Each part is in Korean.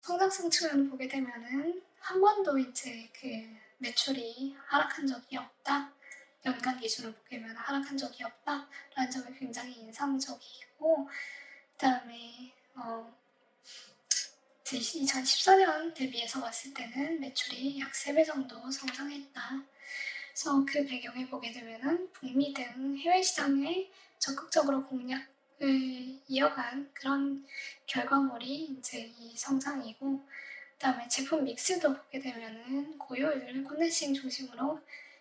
성장성 측면을 보게 되면은 한 번도 이제 그 매출이 하락한 적이 없다. 연간 기준으로 보게 되면 하락한 적이 없다라는 점이 굉장히 인상적이고, 그다음에 2014년 대비해서 봤을 때는 매출이 약 3배 정도 성장했다. 그래서 그 배경에 보게 되면은 북미 등 해외 시장에 적극적으로 공략을 이어간 그런 결과물이 이제 이 성장이고, 그다음에 제품 믹스도 보게 되면은 고효율, 콘덴싱 중심으로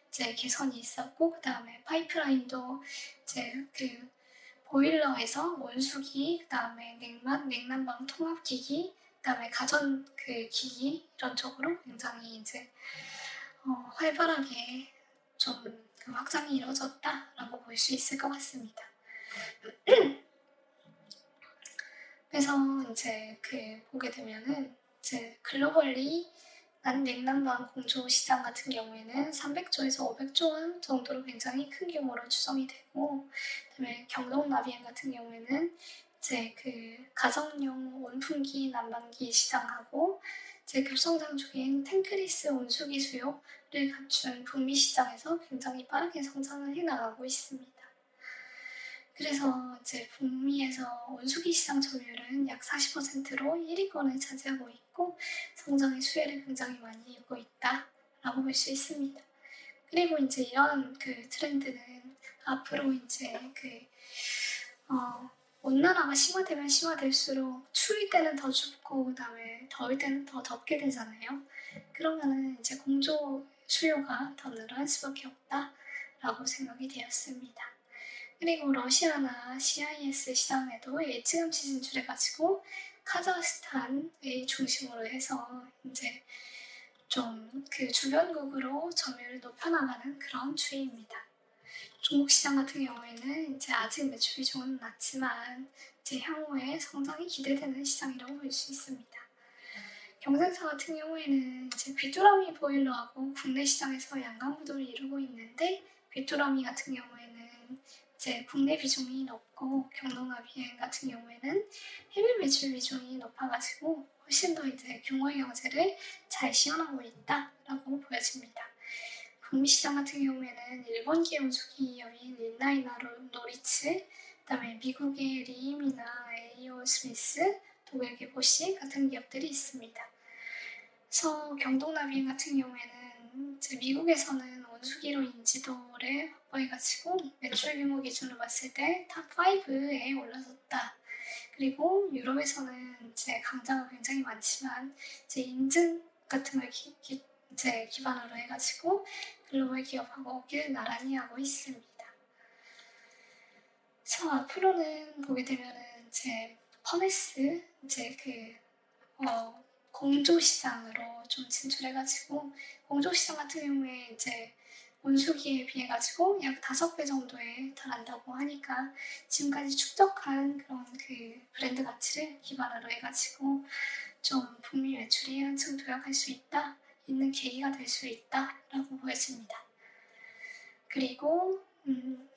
이제 개선이 있었고, 그다음에 파이프라인도 이제 그 보일러에서 온수기, 그다음에 냉난방 통합기기, 그다음에 가전 그 기기 이런 쪽으로 굉장히 이제 활발하게 좀 그 확장이 이루어졌다라고 볼 수 있을 것 같습니다. 그래서 이제 그 보게 되면은 이제 글로벌리 냉난방 공조 시장 같은 경우에는 300조에서 500조 원 정도로 굉장히 큰 규모로 추정이 되고, 그다음에 경동 나비엔 같은 경우에는 이제 그 가정용 온풍기 난방기 시장하고 이제 급성장 중인 탱크리스 온수기 수요를 갖춘 북미 시장에서 굉장히 빠르게 성장을 해나가고 있습니다. 그래서 이제 북미에서 온수기 시장 점유율은 약 40%로 1위권을 차지하고 있고, 성장의 수혜를 굉장히 많이 입고 있다라고 볼 수 있습니다. 그리고 이제 이런 그 트렌드는 앞으로 이제 온난화가 심화되면 심화될수록 추울 때는 더 춥고, 그다음에 더울 때는 더 덥게 되잖아요. 그러면은 이제 공조 수요가 더 늘어날 수밖에 없다라고 생각이 되었습니다. 그리고 러시아나 CIS 시장에도 일찌감치 진출해가지고 카자흐스탄을 중심으로 해서 이제 좀 그 주변국으로 점유율을 높여나가는 그런 추이입니다. 중국 시장 같은 경우에는 이제 아직 매출 비중은 낮지만 이제 향후에 성장이 기대되는 시장이라고 볼 수 있습니다. 경쟁사 같은 경우에는 이제 귀뚜라미 보일러하고 국내 시장에서 양강구도를 이루고 있는데, 귀뚜라미 같은 경우에는 이제 국내 비중이 높고 경동나비엔 같은 경우에는 해외 매출 비중이 높아가지고 훨씬 더 이제 규모의 경제를 잘 시현하고 있다라고 보여집니다. 북미 시장 같은 경우에는 일본계 온수기 기업인 린나이나 노리츠, 그다음에 미국의 리임이나 에이오 스미스, 독일계 보시 같은 기업들이 있습니다. 그래서 경동나비엔 같은 경우에는 이제 미국에서는 온수기로 인지도를 확보해가지고 매출 규모 기준으로 봤을 때 탑 5에 올라섰다. 그리고 유럽에서는 이제 강자가 굉장히 많지만 이제 인증 같은 걸 이제 기반으로 해가지고 글로벌 기업하고 어깨를 나란히 하고 있습니다. 그래서 앞으로는 보게 되면은 이제 퍼네스 이제 공조 시장으로 좀 진출해가지고, 공조 시장 같은 경우에 이제 온수기에 비해가지고 약 5배 정도에 달한다고 하니까 지금까지 축적한 그런 그 브랜드 가치를 기반으로 해가지고 좀 북미 매출이 한층 도약할 수 있는 계기가 될 수 있다라고 보여집니다. 그리고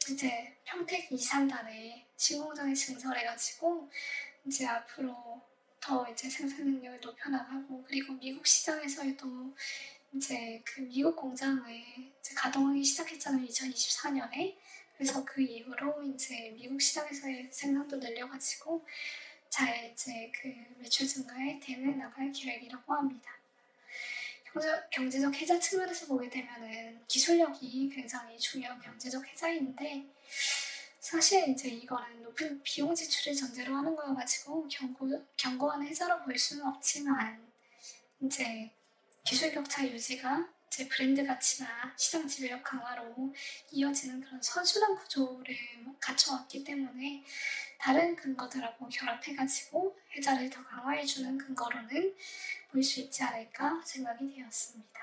이제 평택 이산단에 신공장에 증설해가지고 이제 앞으로 더 이제 생산 능력을 높여나가고, 그리고 미국 시장에서도 이제 그 미국 공장을 이제 가동하기 시작했잖아요, 2024년에. 그래서 그 이후로 이제 미국 시장에서의 생산도 늘려가지고 잘 이제 그 매출 증가에 대응해 나갈 계획이라고 합니다. 경제적 혜자 측면에서 보게 되면은 기술력이 굉장히 중요한 경제적 혜자인데, 사실 이제 이거는 높은 비용 지출을 전제로 하는 거여가지고 견고한 혜자로 볼 수는 없지만, 이제 기술 격차 유지가 이제 브랜드 가치나 시장 지배력 강화로 이어지는 그런 선순환 구조를 갖춰왔기 때문에 다른 근거들하고 결합해가지고 혜자를 더 강화해주는 근거로는 볼 수 있지 않을까 생각이 되었습니다.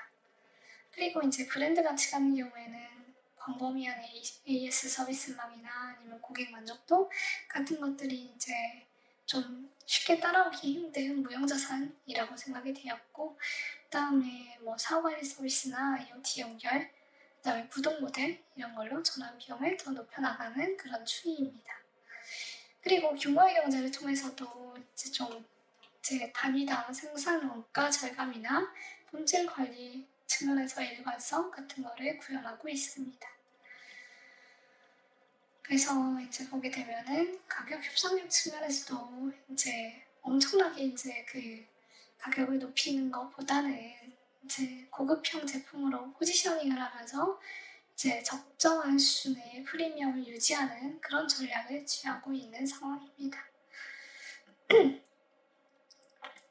그리고 이제 브랜드 가치 같은 경우에는 광범위한 AS 서비스망이나 아니면 고객 만족도 같은 것들이 이제 좀 쉽게 따라오기 힘든 무형자산이라고 생각이 되었고, 그다음에 뭐 사후관리 서비스나 IoT 연결, 그다음에 구독 모델 이런 걸로 전환 비용을 더 높여나가는 그런 추이입니다. 그리고 규모의 경제를 통해서도 이제 좀 이제 단위당 생산 원가 절감이나 품질 관리 측면에서의 일관성 같은 거를 구현하고 있습니다. 그래서 이제 보게 되면은 가격 협상력 측면에서도 이제 엄청나게 이제 그 가격을 높이는 것보다는 이제 고급형 제품으로 포지셔닝을 하면서 이제 적정한 수준의 프리미엄을 유지하는 그런 전략을 취하고 있는 상황입니다.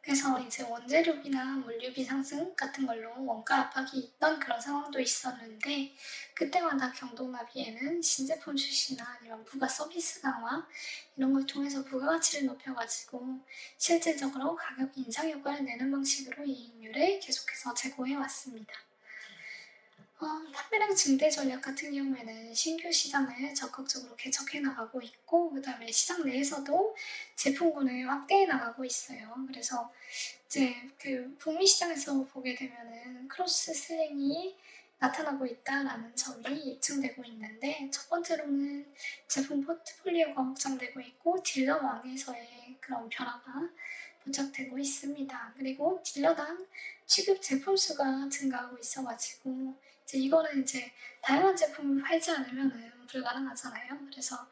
그래서 이제 원재료비나 물류비 상승 같은 걸로 원가 압박이 있던 그런 상황도 있었는데, 그때마다 경동나비에는 신제품 출시나 아니면 부가 서비스 강화 이런 걸 통해서 부가가치를 높여가지고 실질적으로 가격 인상 효과를 내는 방식으로 이익률을 계속해서 제고해 왔습니다. 판매량 증대 전략 같은 경우에는 신규 시장을 적극적으로 개척해 나가고 있고, 그 다음에 시장 내에서도 제품군을 확대해 나가고 있어요. 그래서 이제 그 북미 시장에서 보게 되면은 크로스 셀링이 나타나고 있다라는 점이 입증되고 있는데, 첫 번째로는 제품 포트폴리오가 확장되고 있고 딜러왕에서의 그런 변화가 부착되고 있습니다. 그리고 딜러당 취급 제품 수가 증가하고 있어가지고 이거는 이제 다양한 제품을 팔지 않으면은 불가능하잖아요. 그래서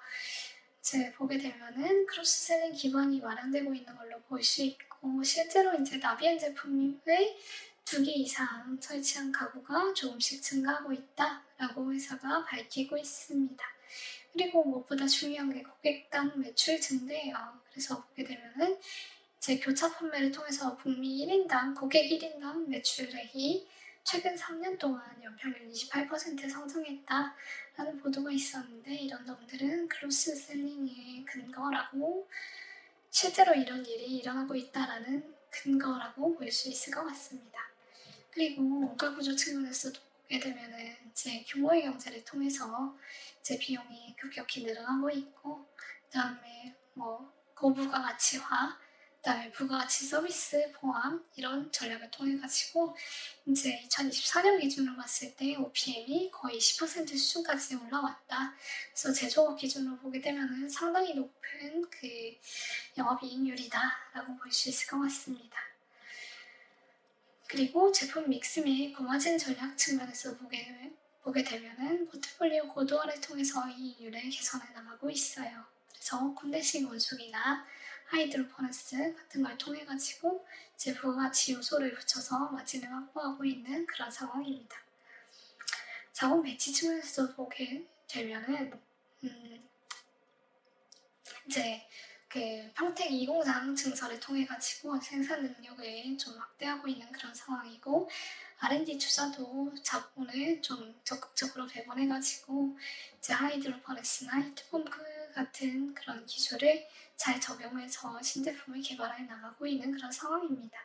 이제 보게 되면은 크로스셀링 기반이 마련되고 있는 걸로 볼 수 있고, 실제로 이제 나비엔 제품의 2개 이상 설치한 가구가 조금씩 증가하고 있다라고 회사가 밝히고 있습니다. 그리고 무엇보다 중요한 게 고객당 매출 증대예요. 그래서 보게 되면은 이제 교차 판매를 통해서 북미 1인당 고객 1인당 매출액이 최근 3년 동안 연평균 28% 성장했다라는 보도가 있었는데, 이런 점들은 크로스 셀링의 근거라고, 실제로 이런 일이 일어나고 있다라는 근거라고 볼 수 있을 것 같습니다. 그리고 원가 구조 측면에서도 보게 되면은 이제 규모의 경제를 통해서 이제 비용이 급격히 늘어나고 있고, 그다음에 고부가 가치화, 그다음에 부가가치 서비스 포함 이런 전략을 통해 가지고 이제 2024년 기준으로 봤을 때 OPM이 거의 10% 수준까지 올라왔다. 그래서 제조업 기준으로 보게 되면은 상당히 높은 그 영업이익률이다라고 볼 수 있을 것 같습니다. 그리고 제품 믹스 및 고마진 전략 측면에서 보게 되면은 포트폴리오 고도화를 통해서 이익률을 개선해 나가고 있어요. 그래서 콘덴싱 원숙이나 하이드로퍼너스 같은 걸 통해 가지고 이제 부가가치 요소를 붙여서 마진을 확보하고 있는 그런 상황입니다. 자본 배치 측면에서 보게 되면은 이제 그 평택 2공장 증설을 통해 가지고 생산 능력을 좀 확대하고 있는 그런 상황이고, R&D 투자도 자본을 좀 적극적으로 배분해 가지고 이제 하이드로퍼너스나 히트펌프 같은 그런 기술을 잘 적용해서 신제품을 개발해 나가고 있는 그런 상황입니다.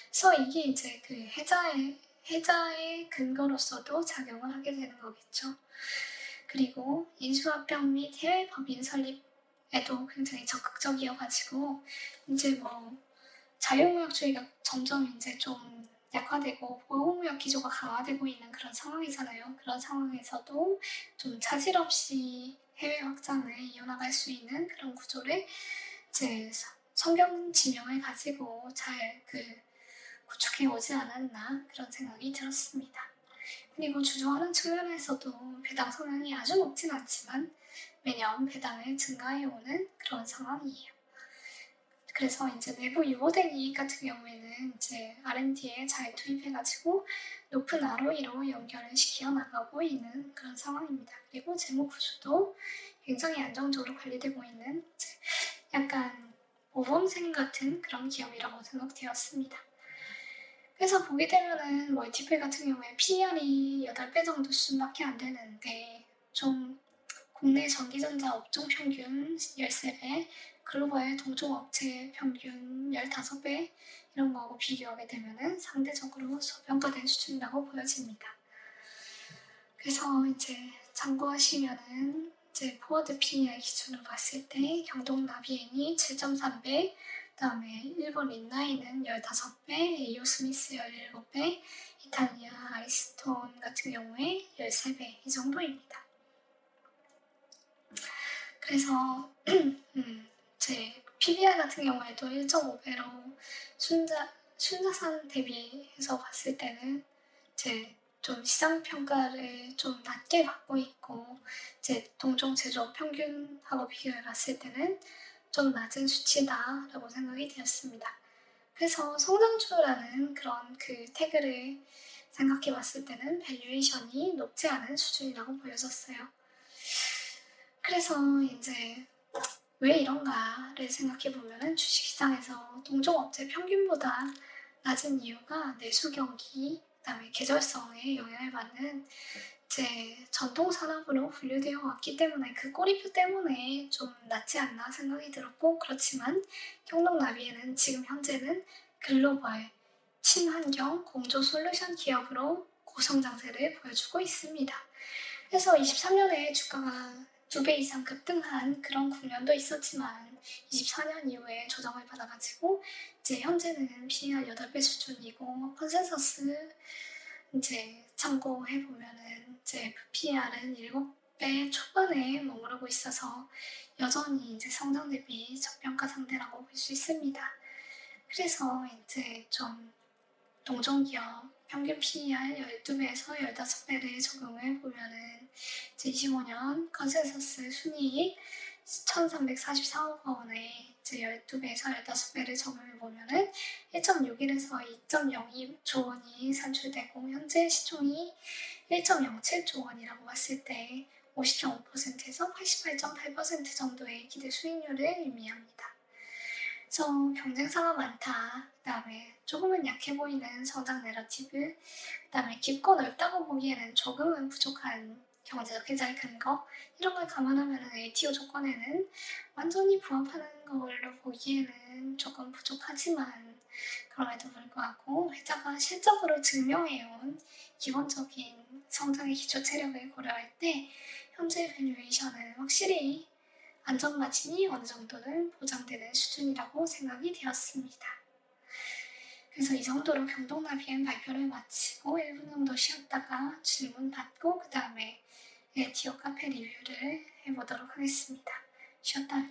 그래서 이게 이제 그 해자의 근거로서도 작용을 하게 되는 거겠죠. 그리고 인수합병 및 해외 법인 설립에도 굉장히 적극적이어가지고 이제 자유무역주의가 점점 이제 좀 약화되고 보호무역 기조가 강화되고 있는 그런 상황이잖아요. 그런 상황에서도 좀 차질 없이 해외 확장을 이어나갈 수 있는 그런 구조를 이제 성경 지명을 가지고 잘 구축해 오지 않았나 그런 생각이 들었습니다. 그리고 주주환원 측면에서도 배당 성향이 아주 높진 않지만 매년 배당을 증가해오는 그런 상황이에요. 그래서 이제 내부 유보된 이익 같은 경우에는 이제 R&D에 잘 투입해가지고 높은 ROE로 연결을 시켜 나가고 있는 그런 상황입니다. 그리고 재무 구조도 굉장히 안정적으로 관리되고 있는 약간 모범생 같은 그런 기업이라고 생각되었습니다. 그래서 보게 되면은 멀티플 같은 경우에 PER이 8배 정도 수준밖에 안 되는데, 좀 국내 전기전자 업종 평균 13배, 글로벌 동종업체 평균 15배 이런 거하고 비교하게 되면은 상대적으로 저평가된 수준이라고 보여집니다. 그래서 이제 참고하시면은 이제 포워드 PER 기준으로 봤을 때 경동나비엔이 7.3배, 그다음에 일본 린나이는 15배, 에이오 스미스 17배, 이탈리아 아리스톤 같은 경우에 13배 이 정도입니다. 그래서 이제 PBR 같은 경우에도 1.5배로 순자산 대비해서 봤을 때는 이제 좀 시장 평가를 좀 낮게 받고 있고, 이제 동종 제조업 평균하고 비교해 봤을 때는 좀 낮은 수치다라고 생각이 되었습니다. 그래서 성장주라는 그런 그 태그를 생각해 봤을 때는 밸류에이션이 높지 않은 수준이라고 보여졌어요. 그래서 이제 왜 이런가를 생각해 보면은 주식시장에서 동종업체 평균보다 낮은 이유가 내수 경기, 그다음에 계절성에 영향을 받는 이제 전통 산업으로 분류되어 왔기 때문에 그 꼬리표 때문에 좀 낫지 않나 생각이 들었고, 그렇지만 경동나비에는 지금 현재는 글로벌 친환경 공조 솔루션 기업으로 고성장세를 보여주고 있습니다. 그래서 23년에 주가가 2배 이상 급등한 그런 국면도 있었지만 24년 이후에 조정을 받아가지고 이제 현재는 PER 8배 수준이고, 컨센서스 이제 참고해 보면은 이제 PER은 7배 초반에 머무르고 있어서 여전히 이제 성장 대비 저평가 상태라고 볼 수 있습니다. 그래서 이제 좀 동종기업 평균 PER 12배에서 15배를 적용해 보면은 이제 25년 컨센서스 순이익 1,344억 원에 이제 12배에서 15배를 적용해 보면은 1.61에서 2.02조 원이 산출되고, 현재 시총이 1.07조 원이라고 봤을 때 50.5%에서 88.8% 정도의 기대 수익률을 의미합니다. 그래서 경쟁사가 많다, 그 다음에 조금은 약해 보이는 성장 내러티브, 그 다음에 깊고 넓다고 보기에는 조금은 부족한 경제적 회자의 근거, 이런 걸 감안하면 ATO 조건에는 완전히 부합하는 걸로 보기에는 조금 부족하지만, 그럼에도 불구하고 회자가 실적으로 증명해온 기본적인 성장의 기초 체력을 고려할 때 현재 밸류에이션은 확실히 안전마진이 어느 정도는 보장되는 수준이라고 생각이 되었습니다. 그래서 이 정도로 경동나비엔 발표를 마치고 1분 정도 쉬었다가 질문 받고 그 다음에 ATO 카페 리뷰를 해보도록 하겠습니다. 쉬었다